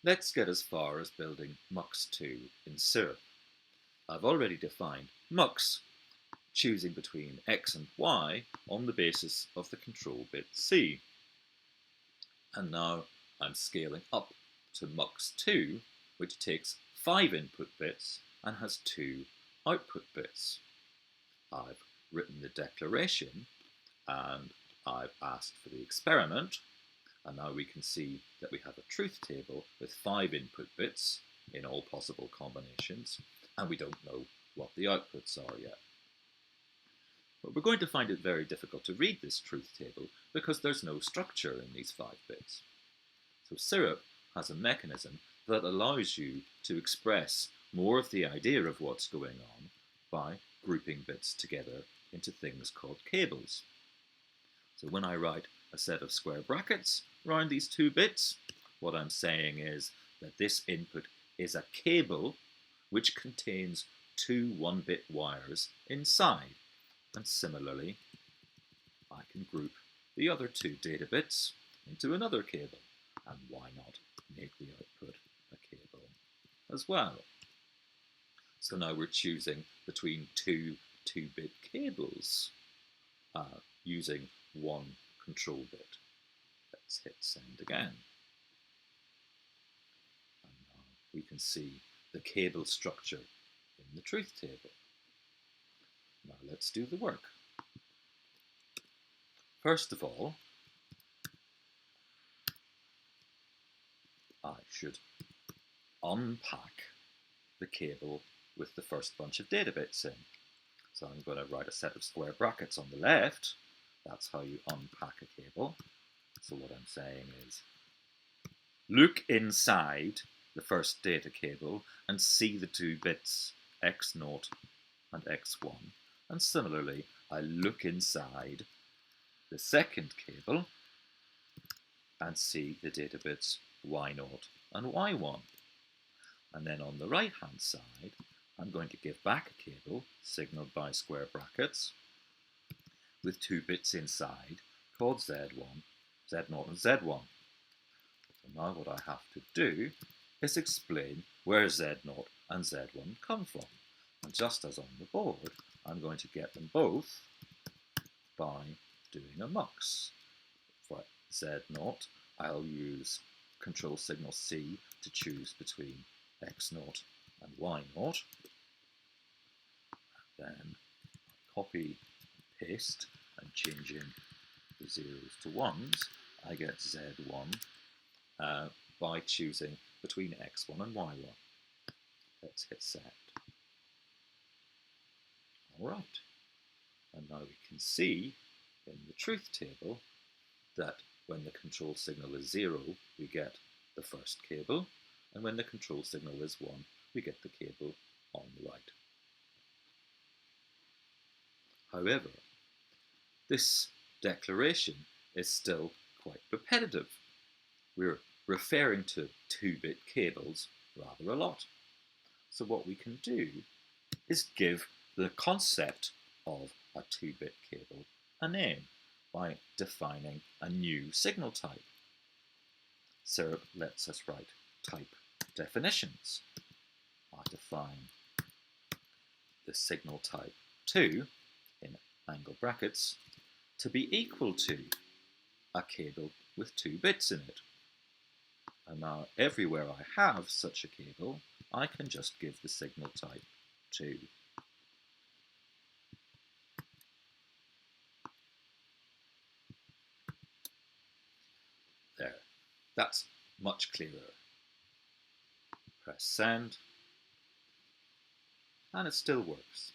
Let's get as far as building mux2 in syrup. I've already defined mux, choosing between x and y on the basis of the control bit c. And now I'm scaling up to mux2, which takes 5 input bits and has 2 output bits. I've written the declaration and I've asked for the experiment, and now we can see that we have a truth table with 5 input bits in all possible combinations, and we don't know what the outputs are yet. But we're going to find it very difficult to read this truth table because there's no structure in these 5 bits. So syrup has a mechanism that allows you to express more of the idea of what's going on by grouping bits together into things called cables. So when I write a set of square brackets around these 2 bits, what I'm saying is that this input is a cable which contains 2 1-bit wires inside. And similarly, I can group the other 2 data bits into another cable. And why not make the output a cable as well? So now we're choosing between 2 2-bit cables using one control bit. Let's hit send again. And now we can see the cable structure in the truth table. Now let's do the work. First of all, I should unpack the cable with the first bunch of data bits in. So I'm going to write a set of square brackets on the left. That's how you unpack a cable. So what I'm saying is, look inside the first data cable and see the 2 bits x0 and x1. And similarly, I look inside the second cable and see the data bits y0 and y1. And then on the right hand side, I'm going to give back a cable signaled by square brackets with 2 bits inside called z1, z0 and z1. So now what I have to do is explain where z0 and z1 come from. And just as on the board, I'm going to get them both by doing a mux. For z0, I'll use control signal C to choose between x0 and y0. Then copy, paste, and changing the zeros to ones, I get z1 by choosing between x1 and y1. Let's hit send. Alright, and now we can see in the truth table that when the control signal is 0, we get the first cable, and when the control signal is 1, we get the cable on the right. However, this declaration is still quite repetitive. We're referring to 2-bit cables rather a lot. So what we can do is give the concept of a 2-bit cable a name by defining a new signal type. Syrup lets us write type definitions. I define the signal type 2 in angle brackets to be equal to a cable with 2 bits in it. And now everywhere I have such a cable, I can just give the signal type 2. There, that's much clearer. Press send, and it still works.